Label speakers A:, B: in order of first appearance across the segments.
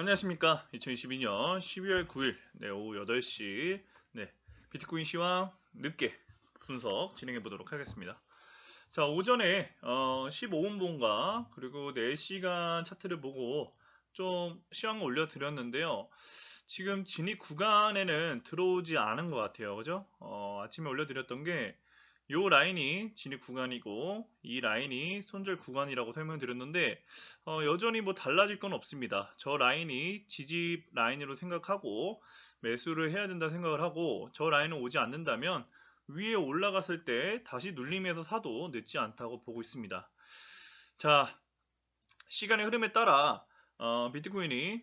A: 안녕하십니까. 2022년 12월 9일 오후 8시 비트코인 시황 늦게 분석 진행해 보도록 하겠습니다. 자, 오전에 15분봉가 그리고 4시간 차트를 보고 좀 시황을 올려드렸는데요. 지금 진입 구간에는 들어오지 않은 것 같아요. 그죠? 아침에 올려드렸던 게 요 라인이 진입 구간이고 이 라인이 손절 구간이라고 설명드렸는데 여전히 뭐 달라질 건 없습니다. 저 라인이 지지 라인으로 생각하고 매수를 해야 된다 생각을 하고 저 라인은 오지 않는다면 위에 올라갔을 때 다시 눌림에서 사도 늦지 않다고 보고 있습니다. 자, 시간의 흐름에 따라 비트코인이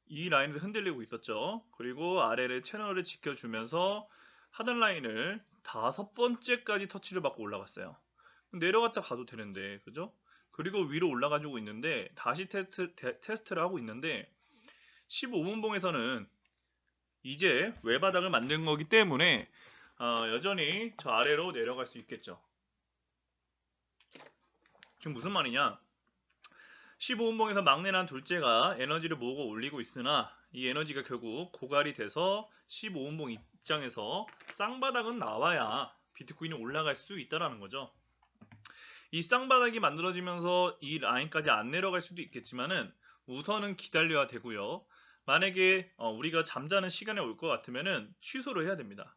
A: 이 라인에서 흔들리고 있었죠. 그리고 아래를 채널을 지켜주면서 하단 라인을 5번째까지 터치를 받고 올라갔어요. 내려갔다 가도 되는데, 그죠? 그리고 위로 올라가지고 있는데 다시 테스트를 하고 있는데 15분봉에서는 이제 외바닥을 만든 거기 때문에 여전히 저 아래로 내려갈 수 있겠죠. 지금 무슨 말이냐? 15분봉에서 막내난 둘째가 에너지를 모으고 올리고 있으나 이 에너지가 결국 고갈이 돼서 15분봉 입장에서 쌍바닥은 나와야 비트코인이 올라갈 수 있다는 거죠. 이 쌍바닥이 만들어지면서 이 라인까지 안 내려갈 수도 있겠지만은 우선은 기다려야 되고요. 만약에 우리가 잠자는 시간에 올 것 같으면은 취소를 해야 됩니다.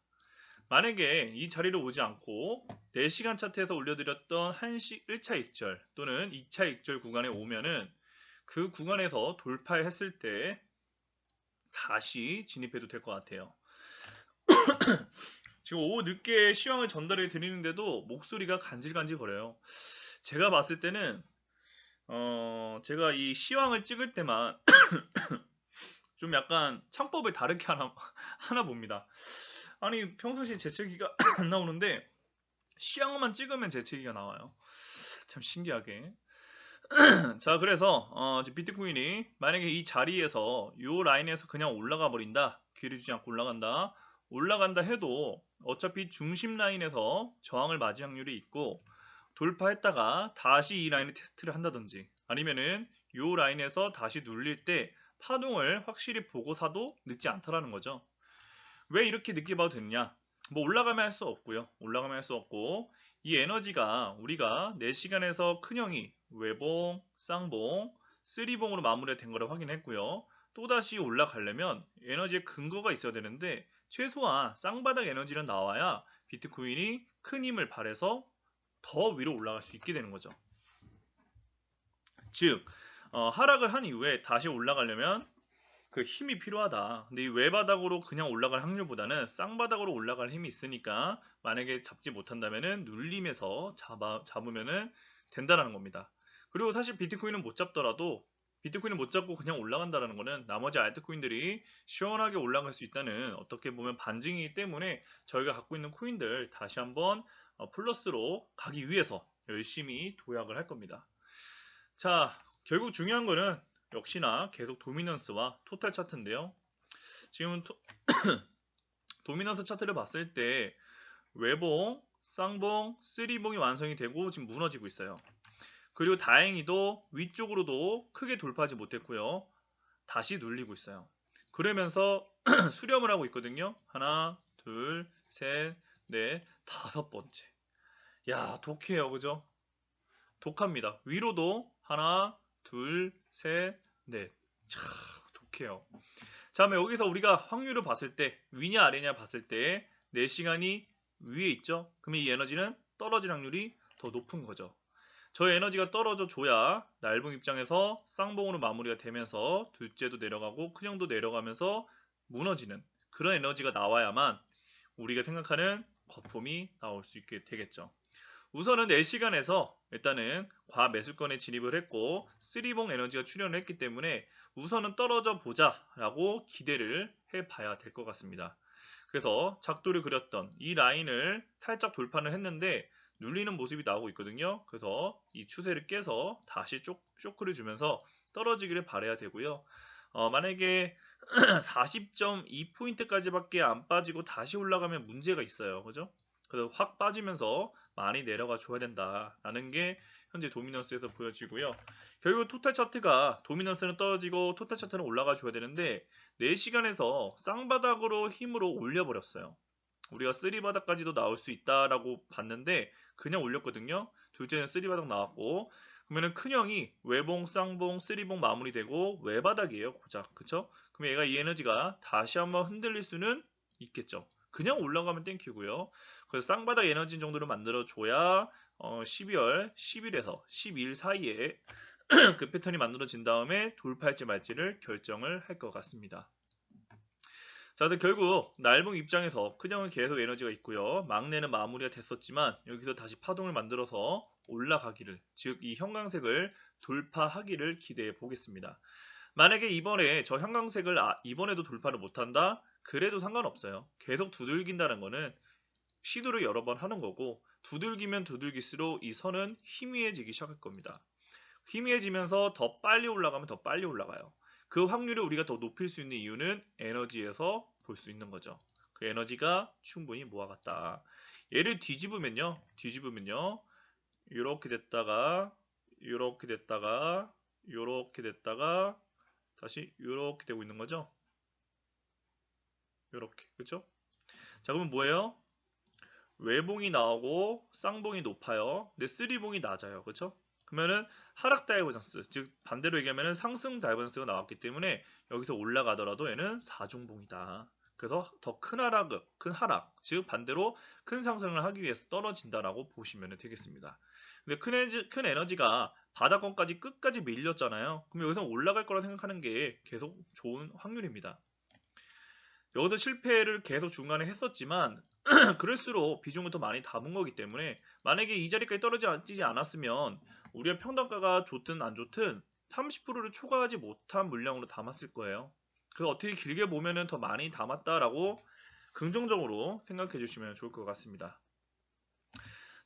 A: 만약에 이 자리로 오지 않고 4시간 차트에서 올려드렸던 1차 익절 또는 2차 익절 구간에 오면은 그 구간에서 돌파했을 때 다시 진입해도 될 것 같아요. 지금 오후 늦게 시황을 전달해 드리는데도 목소리가 간질간질 거려요. 제가 봤을 때는 제가 이 시황을 찍을 때만 좀 약간 창법을 다르게 하나 봅니다. 아니 평소시에 재채기가 안 나오는데 시황만 찍으면 재채기가 나와요. 참 신기하게. 자, 그래서 비트코인이 만약에 이 자리에서 이 라인에서 그냥 올라가 버린다. 기회를 주지 않고 올라간다 해도 어차피 중심 라인에서 저항을 맞을 확률이 있고 돌파했다가 다시 이 라인을 테스트를 한다든지 아니면은 이 라인에서 다시 눌릴 때 파동을 확실히 보고 사도 늦지 않다라는 거죠. 왜 이렇게 늦게 봐도 되느냐? 뭐 올라가면 할 수 없고요. 올라가면 할 수 없고 이 에너지가 우리가 4시간에서 큰형이 외봉, 쌍봉, 쓰리봉으로 마무리된 거를 확인했고요. 또다시 올라가려면 에너지의 근거가 있어야 되는데 최소한 쌍바닥 에너지는 나와야 비트코인이 큰 힘을 발해서 더 위로 올라갈 수 있게 되는 거죠. 즉 하락을 한 이후에 다시 올라가려면 그 힘이 필요하다. 근데 이 외바닥으로 그냥 올라갈 확률보다는 쌍바닥으로 올라갈 힘이 있으니까 만약에 잡지 못한다면은 눌림에서 잡으면은 된다라는 겁니다. 그리고 사실 비트코인은 못 잡더라도 비트코인을 못 잡고 그냥 올라간다라는 거는 나머지 알트코인들이 시원하게 올라갈 수 있다는 어떻게 보면 반증이기 때문에 저희가 갖고 있는 코인들 다시 한번 플러스로 가기 위해서 열심히 도약을 할 겁니다. 자, 결국 중요한 거는 역시나 계속 도미넌스와 토탈 차트인데요. 지금 도미넌스 차트를 봤을 때 외봉, 쌍봉, 쓰리봉이 완성이 되고 지금 무너지고 있어요. 그리고 다행히도 위쪽으로도 크게 돌파하지 못했고요. 다시 눌리고 있어요. 그러면서 수렴을 하고 있거든요. 하나, 둘, 셋, 넷, 5번째. 야, 독해요. 그죠? 독합니다. 위로도 하나, 둘, 셋, 넷. 참 독해요. 자, 그럼 여기서 우리가 확률을 봤을 때 위냐 아래냐 봤을 때 4시간이 위에 있죠. 그러면 이 에너지는 떨어질 확률이 더 높은 거죠. 저 에너지가 떨어져 줘야 날봉 입장에서 쌍봉으로 마무리가 되면서 둘째도 내려가고 큰형도 내려가면서 무너지는 그런 에너지가 나와야만 우리가 생각하는 거품이 나올 수 있게 되겠죠. 우선은 4시간에서 일단은 과매수권에 진입을 했고 3봉 에너지가 출현을 했기 때문에 우선은 떨어져 보자 라고 기대를 해봐야 될 것 같습니다. 그래서 작도를 그렸던 이 라인을 살짝 돌파를 했는데 눌리는 모습이 나오고 있거든요. 그래서 이 추세를 깨서 다시 쇼크를 주면서 떨어지기를 바라야 되고요. 만약에 40.2포인트까지밖에 안 빠지고 다시 올라가면 문제가 있어요. 그죠? 그래서 확 빠지면서 많이 내려가 줘야 된다라는 게 현재 도미넌스에서 보여지고요. 결국 토탈 차트가 도미넌스는 떨어지고 토탈 차트는 올라가 줘야 되는데 4시간에서 쌍바닥으로 힘으로 올려버렸어요. 우리가 3바닥까지도 나올 수 있다라고 봤는데 그냥 올렸거든요. 둘째는 3바닥 나왔고 그러면은 큰형이 외봉, 쌍봉, 3봉 마무리되고 외바닥이에요. 고작. 그쵸? 그럼 얘가 이 에너지가 다시 한번 흔들릴 수는 있겠죠. 그냥 올라가면 땡큐고요. 그래서 쌍바닥 에너지 정도로 만들어줘야 12월 10일에서 12일 사이에 그 패턴이 만들어진 다음에 돌파할지 말지를 결정을 할 것 같습니다. 자, 근데 결국 날봉 입장에서 큰형은 계속 에너지가 있고요. 막내는 마무리가 됐었지만 여기서 다시 파동을 만들어서 올라가기를, 즉 이 형광색을 돌파하기를 기대해 보겠습니다. 만약에 이번에 저 형광색을 이번에도 돌파를 못한다? 그래도 상관없어요. 계속 두들긴다는 거는 시도를 여러 번 하는 거고 두들기면 두들길수록 이 선은 희미해지기 시작할 겁니다. 희미해지면서 더 빨리 올라가면 더 빨리 올라가요. 그 확률을 우리가 더 높일 수 있는 이유는 에너지에서 볼 수 있는 거죠. 그 에너지가 충분히 모아갔다. 얘를 뒤집으면요. 이렇게 됐다가 이렇게 됐다가 이렇게 됐다가 다시 이렇게 되고 있는 거죠. 이렇게. 그렇죠? 자, 그러면 뭐예요? 외봉이 나오고 쌍봉이 높아요. 근데 쓰리봉이 낮아요. 그렇죠? 그러면은 하락 다이버전스, 즉 반대로 얘기하면은 상승 다이버전스가 나왔기 때문에 여기서 올라가더라도 얘는 사중봉이다. 그래서 더 큰 하락, 즉 반대로 큰 상승을 하기 위해서 떨어진다라고 보시면 되겠습니다. 근데 큰 에너지가 바닥권까지 끝까지 밀렸잖아요. 그럼 여기서 올라갈 거라 생각하는 게 계속 좋은 확률입니다. 여기서 실패를 계속 중간에 했었지만 그럴수록 비중을 더 많이 담은 거기 때문에 만약에 이 자리까지 떨어지지 않았으면 우리가 평단가가 좋든 안 좋든 30%를 초과하지 못한 물량으로 담았을 거예요. 그래서 어떻게 길게 보면은 더 많이 담았다라고 긍정적으로 생각해 주시면 좋을 것 같습니다.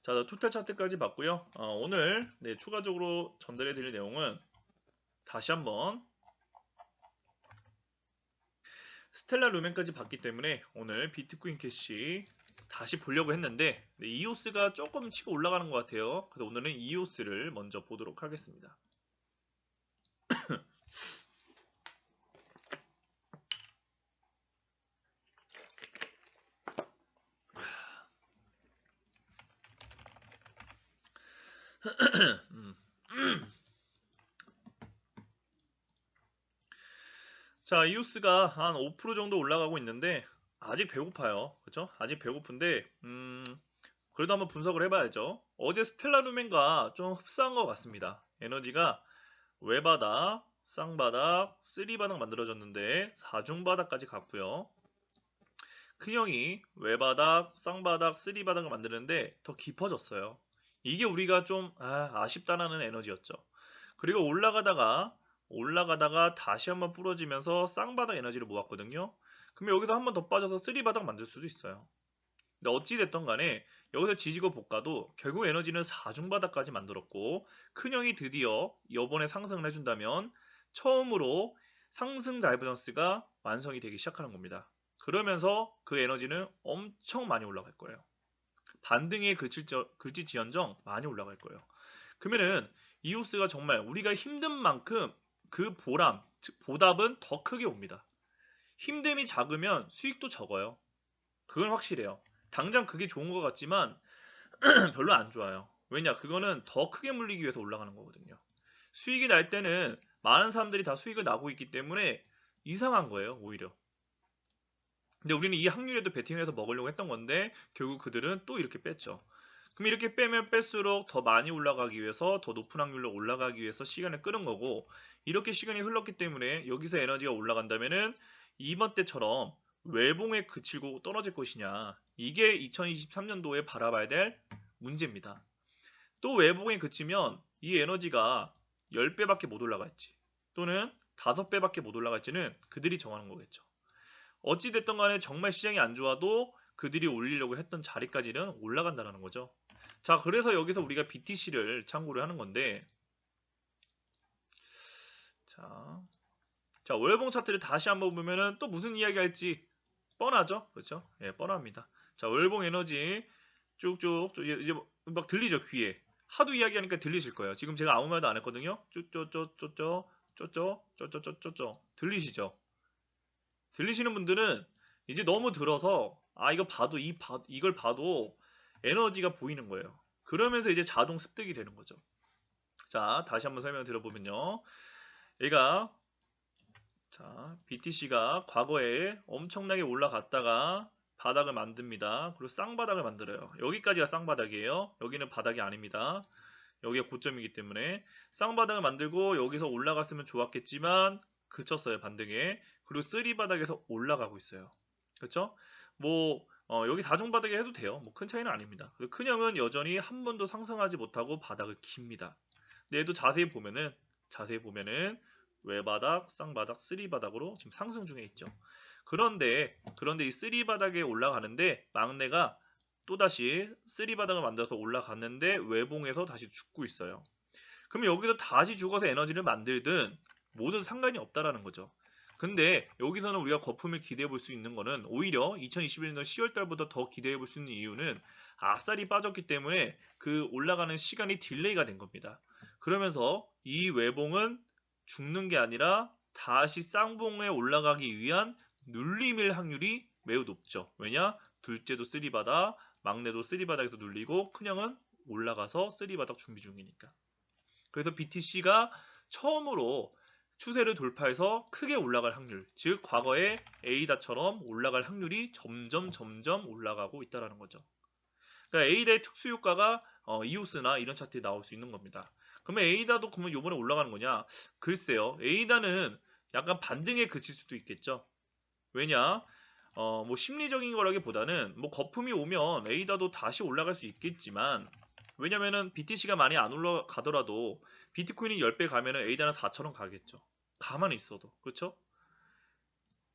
A: 자, 토탈 차트까지 봤고요. 오늘 추가적으로 전달해 드릴 내용은 다시 한번 스텔라 루멘까지 봤기 때문에 오늘 비트코인 캐시 다시 보려고 했는데 이오스가 조금 치고 올라가는 것 같아요. 그래서 오늘은 이오스를 먼저 보도록 하겠습니다. 자, 이오스가 한 5% 정도 올라가고 있는데 아직 배고파요. 그렇죠? 아직 배고픈데 그래도 한번 분석을 해봐야죠. 어제 스텔라 루멘과 좀 흡사한 것 같습니다. 에너지가 외바닥, 쌍바닥, 쓰리바닥 만들어졌는데 사중바닥까지 갔고요. 큰형이 외바닥, 쌍바닥, 쓰리바닥을 만드는데 더 깊어졌어요. 이게 우리가 좀 아쉽다라는 에너지였죠. 그리고 올라가다가 다시 한번 부러지면서 쌍바닥 에너지를 모았거든요. 그러면 여기서 한번 더 빠져서 쓰리바닥 만들 수도 있어요. 근데 어찌됐던 간에 여기서 지지고 볶아도 결국 에너지는 4중바닥까지 만들었고 큰형이 드디어 이번에 상승을 해준다면 처음으로 상승 다이버전스가 완성이 되기 시작하는 겁니다. 그러면서 그 에너지는 엄청 많이 올라갈 거예요. 반등에 그칠지언정 많이 올라갈 거예요. 그러면은 이오스가 정말 우리가 힘든 만큼 그 보람, 즉 보답은 더 크게 옵니다. 힘듦이 작으면 수익도 적어요. 그건 확실해요. 당장 그게 좋은 것 같지만 별로 안 좋아요. 왜냐? 그거는 더 크게 물리기 위해서 올라가는 거거든요. 수익이 날 때는 많은 사람들이 다 수익을 나고 있기 때문에 이상한 거예요, 오히려. 근데 우리는 이 확률에도 베팅을 해서 먹으려고 했던 건데 결국 그들은 또 이렇게 뺐죠. 그럼 이렇게 빼면 뺄수록 더 많이 올라가기 위해서 더 높은 확률로 올라가기 위해서 시간을 끄는 거고 이렇게 시간이 흘렀기 때문에 여기서 에너지가 올라간다면은 이번 때처럼 외봉에 그치고 떨어질 것이냐 이게 2023년도에 바라봐야 될 문제입니다. 또 외봉에 그치면 이 에너지가 10배밖에 못 올라갈지 또는 5배밖에 못 올라갈지는 그들이 정하는 거겠죠. 어찌됐든 간에 정말 시장이 안 좋아도 그들이 올리려고 했던 자리까지는 올라간다는 거죠. 자, 그래서 여기서 우리가 BTC를 참고를 하는 건데 자, 월봉 차트를 다시 한번 보면은 또 무슨 이야기 할지 뻔하죠? 그렇죠? 예, 뻔합니다. 자, 월봉 에너지 쭉쭉 이제 막 들리죠, 귀에. 하도 이야기하니까 들리실 거예요. 지금 제가 아무 말도 안 했거든요. 쪼쪼쪼쪼쪼쪼쪼쪼쪼쪼 들리시죠? 들리시는 분들은 이제 너무 들어서 이거 봐도 이걸 봐도 에너지가 보이는 거예요. 그러면서 이제 자동 습득이 되는 거죠. 자, 다시 한번 설명 드려보면요. 얘가 자, BTC가 과거에 엄청나게 올라갔다가 바닥을 만듭니다. 그리고 쌍바닥을 만들어요. 여기까지가 쌍바닥이에요. 여기는 바닥이 아닙니다. 여기가 고점이기 때문에 쌍바닥을 만들고 여기서 올라갔으면 좋았겠지만 그쳤어요. 반등에. 그리고 쓰리바닥에서 올라가고 있어요. 그렇죠? 뭐 여기 다중바닥에 해도 돼요. 뭐 큰 차이는 아닙니다. 큰형은 여전히 한 번도 상승하지 못하고 바닥을 깁니다. 근데 얘도 자세히 보면은 외바닥, 쌍바닥, 쓰리바닥으로 지금 상승 중에 있죠. 그런데 이 쓰리바닥에 올라가는데 막내가 또다시 쓰리바닥을 만들어서 올라갔는데 외봉에서 다시 죽고 있어요. 그럼 여기서 다시 죽어서 에너지를 만들든 뭐든 상관이 없다라는 거죠. 근데 여기서는 우리가 거품을 기대해 볼 수 있는 거는 오히려 2021년 10월 달부터 더 기대해 볼 수 있는 이유는 아싸리 빠졌기 때문에 그 올라가는 시간이 딜레이가 된 겁니다. 그러면서 이 외봉은 죽는 게 아니라 다시 쌍봉에 올라가기 위한 눌림일 확률이 매우 높죠. 왜냐? 둘째도 쓰리바닥, 막내도 쓰리바닥에서 눌리고 큰형은 올라가서 쓰리바닥 준비 중이니까. 그래서 BTC가 처음으로 추세를 돌파해서 크게 올라갈 확률, 즉 과거의 에이다처럼 올라갈 확률이 점점 올라가고 있다는 거죠. 그러니까 에이다의 특수 효과가 이오스나 이런 차트에 나올 수 있는 겁니다. 그러면 에이다도 그러면 요번에 올라가는 거냐? 글쎄요. 에이다는 약간 반등에 그칠 수도 있겠죠. 왜냐? 뭐 심리적인 거라기보다는 뭐 거품이 오면 에이다도 다시 올라갈 수 있겠지만 왜냐면은 BTC가 많이 안 올라가더라도 비트코인이 10배 가면은 에이다는 4처럼 가겠죠. 가만히 있어도. 그렇죠?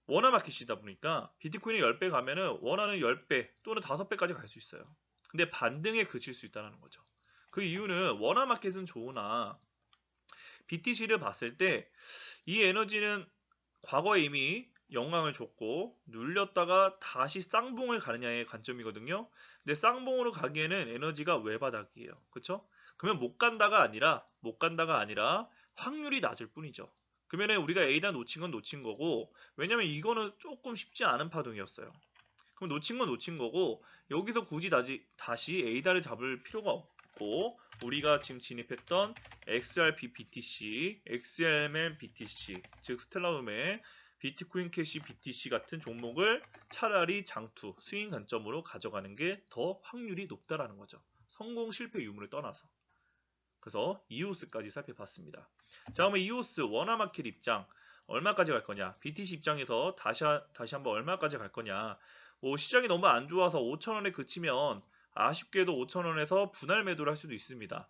A: 원화 마켓이다 보니까 비트코인이 10배 가면은 원화는 10배 또는 5배까지 갈 수 있어요. 근데 반등에 그칠 수 있다는 거죠. 그 이유는 원화 마켓은 좋으나 BTC를 봤을 때 이 에너지는 과거에 이미 영향을 줬고 눌렸다가 다시 쌍봉을 가느냐의 관점이거든요. 근데 쌍봉으로 가기에는 에너지가 외바닥이에요. 그렇죠? 그러면 못 간다가 아니라 확률이 낮을 뿐이죠. 그러면 우리가 A다 놓친 건 놓친 거고 왜냐면 이거는 조금 쉽지 않은 파동이었어요. 그럼 놓친 건 놓친 거고 여기서 굳이 다시 A다를 잡을 필요가 없고 우리가 지금 진입했던 XRP BTC, XLM BTC, 즉 스텔라움의 비트코인 캐시 BTC 같은 종목을 차라리 장투, 스윙 관점으로 가져가는 게 더 확률이 높다라는 거죠. 성공 실패 유무를 떠나서. 그래서 이오스까지 살펴봤습니다. 자, 그러면 이오스 원화마켓 입장 얼마까지 갈 거냐? BTC 입장에서 다시 한번 얼마까지 갈 거냐? 뭐 시장이 너무 안 좋아서 5,000원에 그치면 아쉽게도 5,000원에서 분할 매도를 할 수도 있습니다.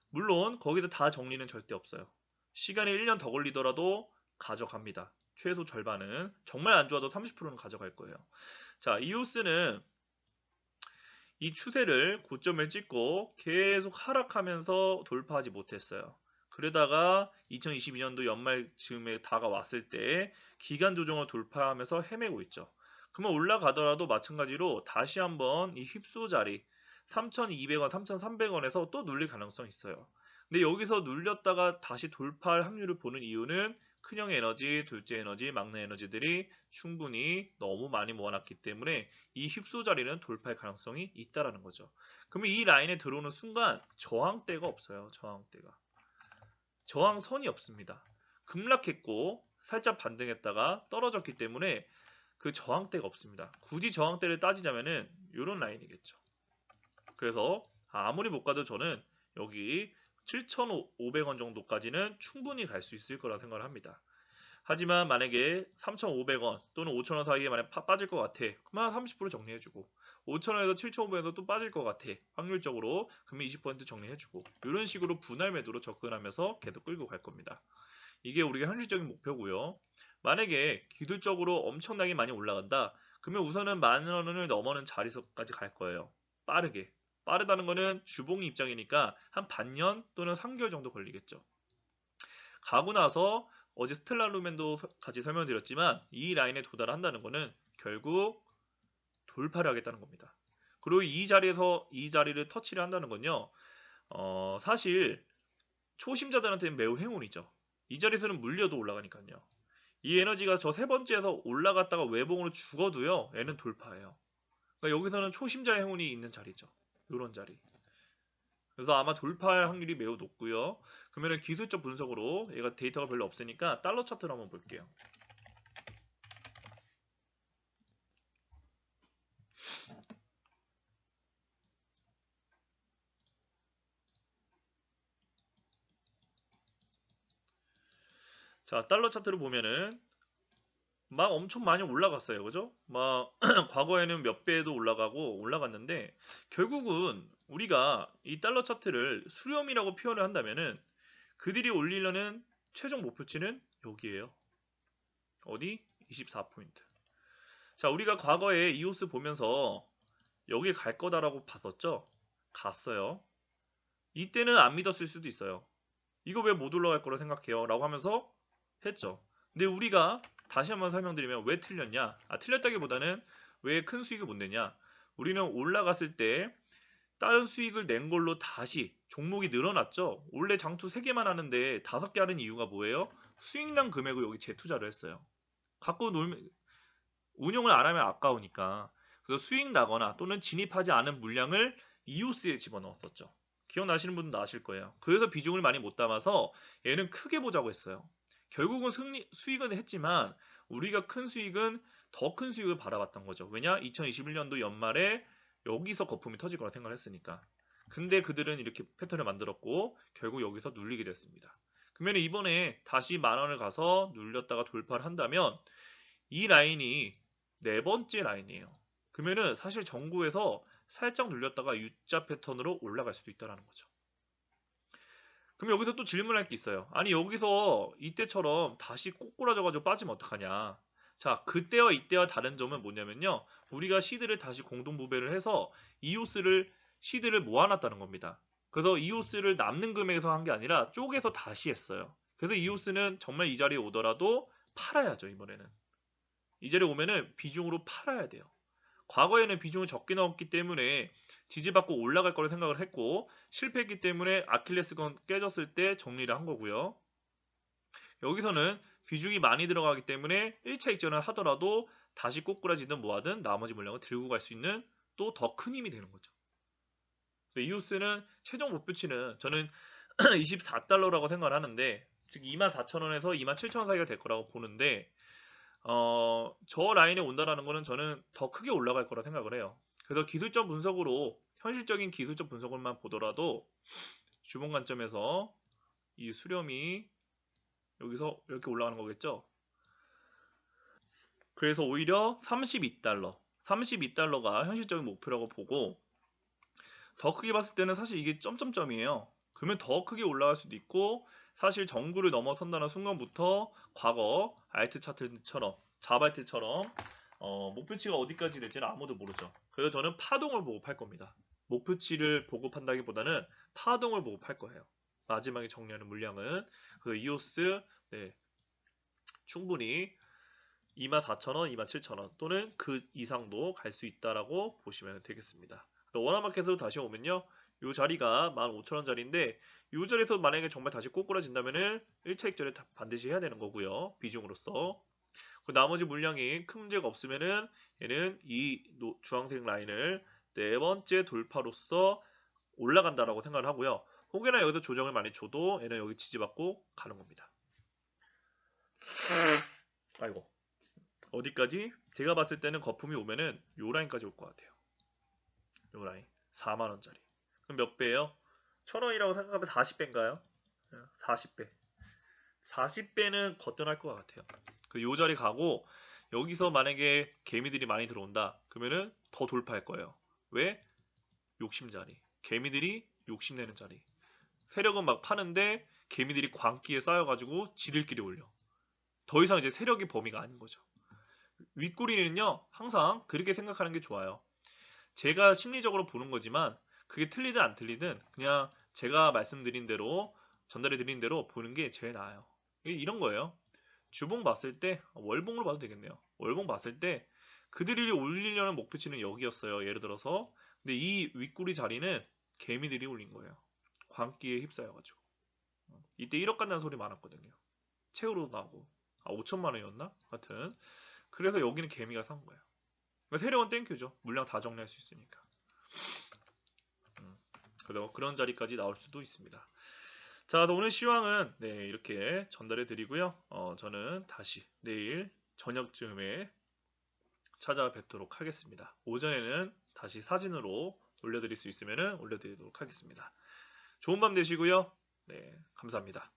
A: 물론 거기서 다 정리는 절대 없어요. 시간이 1년 더 걸리더라도 가져갑니다. 최소 절반은 정말 안 좋아도 30%는 가져갈 거예요. 자, 이오스는 이 추세를 고점을 찍고 계속 하락하면서 돌파하지 못했어요. 그러다가 2022년도 연말 즈음에 다가왔을 때 기간 조정을 돌파하면서 헤매고 있죠. 그러면 올라가더라도 마찬가지로 다시 한번 이 휩소 자리 3,200원, 3,300원에서 또 눌릴 가능성이 있어요. 근데 여기서 눌렸다가 다시 돌파할 확률을 보는 이유는 큰형 에너지, 둘째 에너지, 막내 에너지들이 충분히 너무 많이 모아놨기 때문에 이 휩소 자리는 돌파할 가능성이 있다라는 거죠. 그러면 이 라인에 들어오는 순간 저항대가 없어요. 저항선이 없습니다. 급락했고 살짝 반등했다가 떨어졌기 때문에 그 저항대가 없습니다. 굳이 저항대를 따지자면은 이런 라인이겠죠. 그래서 아무리 못 가도 저는 여기 7,500원 정도까지는 충분히 갈 수 있을 거라 생각을 합니다. 하지만 만약에 3,500원 또는 5,000원 사이에 만약 빠질 것 같아. 그러면 30% 정리해주고 5,000원에서 7,500원에서 또 빠질 것 같아. 확률적으로 그러면 20% 정리해주고 이런 식으로 분할 매도로 접근하면서 계속 끌고 갈 겁니다. 이게 우리가 현실적인 목표고요. 만약에 기술적으로 엄청나게 많이 올라간다. 그러면 우선은 10,000원을 넘어는 자리서까지 갈 거예요. 빠르게. 빠르다는 거는 주봉이 입장이니까 한 반년 또는 3개월 정도 걸리겠죠. 가고 나서 어제 스텔라루멘도 같이 설명드렸지만 이 라인에 도달한다는 거는 결국 돌파를 하겠다는 겁니다. 그리고 이 자리를 터치를 한다는 건요. 사실 초심자들한테는 매우 행운이죠. 이 자리에서는 물려도 올라가니까요. 이 에너지가 저 세 번째에서 올라갔다가 외봉으로 죽어도요. 얘는 돌파해요. 그러니까 여기서는 초심자의 행운이 있는 자리죠. 이런 자리. 그래서 아마 돌파할 확률이 매우 높고요. 그러면 기술적 분석으로 얘가 데이터가 별로 없으니까 달러 차트를 한번 볼게요. 자, 달러 차트를 보면은 막 엄청 많이 올라갔어요. 그죠? 막 과거에는 몇 배도 올라가고 올라갔는데 결국은 우리가 이 달러 차트를 수렴이라고 표현을 한다면은 그들이 올리려는 최종 목표치는 여기에요. 어디? 24포인트. 자, 우리가 과거에 이오스 보면서 여기 갈 거다라고 봤었죠? 갔어요. 이때는 안 믿었을 수도 있어요. 이거 왜 못 올라갈 거라 생각해요? 라고 하면서 했죠. 근데 우리가 다시 한번 설명드리면 왜 틀렸냐? 틀렸다기보다는 왜 큰 수익을 못 내냐? 우리는 올라갔을 때 다른 수익을 낸 걸로 다시 종목이 늘어났죠. 원래 장투 3개만 하는데 5개 하는 이유가 뭐예요? 수익난 금액을 여기 재투자를 했어요. 갖고 놀면 운용을 안 하면 아까우니까. 그래서 수익 나거나 또는 진입하지 않은 물량을 이오스에 집어넣었었죠. 기억나시는 분도 아실 거예요. 그래서 비중을 많이 못 담아서 얘는 크게 보자고 했어요. 결국은 수익은 했지만 우리가 큰 수익은 더 큰 수익을 바라봤던 거죠. 왜냐? 2021년도 연말에 여기서 거품이 터질 거라 생각을 했으니까. 근데 그들은 이렇게 패턴을 만들었고 결국 여기서 눌리게 됐습니다. 그러면 이번에 다시 10,000원을 가서 눌렸다가 돌파를 한다면 이 라인이 네 번째 라인이에요. 그러면은 사실 정구에서 살짝 눌렸다가 U자 패턴으로 올라갈 수도 있다는 거죠. 그럼 여기서 또 질문할 게 있어요. 아니 여기서 이때처럼 다시 꼬꾸라져가지고 빠지면 어떡하냐. 자, 그때와 이때와 다른 점은 뭐냐면요. 우리가 시드를 다시 공동부배를 해서 이오스를 시드를 모아놨다는 겁니다. 그래서 이오스를 남는 금액에서 한 게 아니라 쪼개서 다시 했어요. 그래서 이오스는 정말 이 자리에 오더라도 팔아야죠, 이번에는. 이 자리에 오면은 비중으로 팔아야 돼요. 과거에는 비중을 적게 넣었기 때문에 지지받고 올라갈 거라 생각을 했고 실패했기 때문에 아킬레스건 깨졌을 때 정리를 한 거고요. 여기서는 비중이 많이 들어가기 때문에 1차 익전을 하더라도 다시 꼬꾸라지든 뭐하든 나머지 물량을 들고 갈 수 있는 또 더 큰 힘이 되는 거죠. 이오스는 최종 목표치는 저는 24달러라고 생각을 하는데 즉 24,000원에서 27,000원 사이가 될 거라고 보는데 저 라인에 온다라는 거는 저는 더 크게 올라갈 거라 생각을 해요. 그래서 기술적 분석으로 현실적인 기술적 분석을만 보더라도 주봉 관점에서 이 수렴이 여기서 이렇게 올라가는 거겠죠. 그래서 오히려 32달러, 32달러가 현실적인 목표라고 보고 더 크게 봤을 때는 사실 이게 점점점이에요. 그러면 더 크게 올라갈 수도 있고 사실 정구를 넘어선다는 순간부터 과거 알트 차트처럼 자발트처럼 목표치가 어디까지 될지는 아무도 모르죠. 그래서 저는 파동을 보고 팔 겁니다. 목표치를 보고 판다기보다는 파동을 보고 팔 거예요. 마지막에 정리하는 물량은 그 이오스 충분히 24,000원, 27,000원 또는 그 이상도 갈 수 있다라고 보시면 되겠습니다. 워너마켓으로 다시 오면요. 이 자리가 15,000원짜리인데 이 자리에서 만약에 정말 다시 꼬꾸라진다면은 1차 익절을 반드시 해야 되는 거고요. 비중으로서. 그 나머지 물량이 큰 문제가 없으면은 얘는 이 주황색 라인을 네 번째 돌파로서 올라간다라고 생각을 하고요. 혹여나 여기서 조정을 많이 줘도 얘는 여기 지지받고 가는 겁니다. 아이고. 어디까지? 제가 봤을 때는 거품이 오면은 요 라인까지 올 것 같아요. 요 라인 4만원짜리. 그럼 몇 배예요? 1,000원이라고 생각하면 40배인가요? 40배. 40배는 거뜬할 것 같아요. 요 자리 가고 여기서 만약에 개미들이 많이 들어온다. 그러면은 더 돌파할 거예요. 왜? 욕심 자리. 개미들이 욕심내는 자리. 세력은 막 파는데 개미들이 광기에 쌓여가지고 지들끼리 올려. 더 이상 이제 세력의 범위가 아닌 거죠. 윗꼬리는요 항상 그렇게 생각하는 게 좋아요. 제가 심리적으로 보는 거지만 그게 틀리든 안 틀리든 그냥 제가 말씀드린 대로 전달해 드린 대로 보는 게 제일 나아요. 이런 거예요. 주봉 봤을 때 월봉으로 봐도 되겠네요. 월봉 봤을 때 그들이 올리려는 목표치는 여기였어요. 예를 들어서 근데 이 윗꼬리 자리는 개미들이 올린 거예요. 광기에 휩싸여가지고 이때 1억 간다는 소리 많았거든요. 책으로도 나오고 5천만 원이었나? 하여튼 그래서 여기는 개미가 산 거예요. 그러니까 세력은 땡큐죠. 물량 다 정리할 수 있으니까. 그래서 그런 자리까지 나올 수도 있습니다. 자, 오늘 시황은 네, 이렇게 전달해 드리고요. 저는 다시 내일 저녁쯤에 찾아뵙도록 하겠습니다. 오전에는 다시 사진으로 올려드릴 수 있으면 올려드리도록 하겠습니다. 좋은 밤 되시고요. 네, 감사합니다.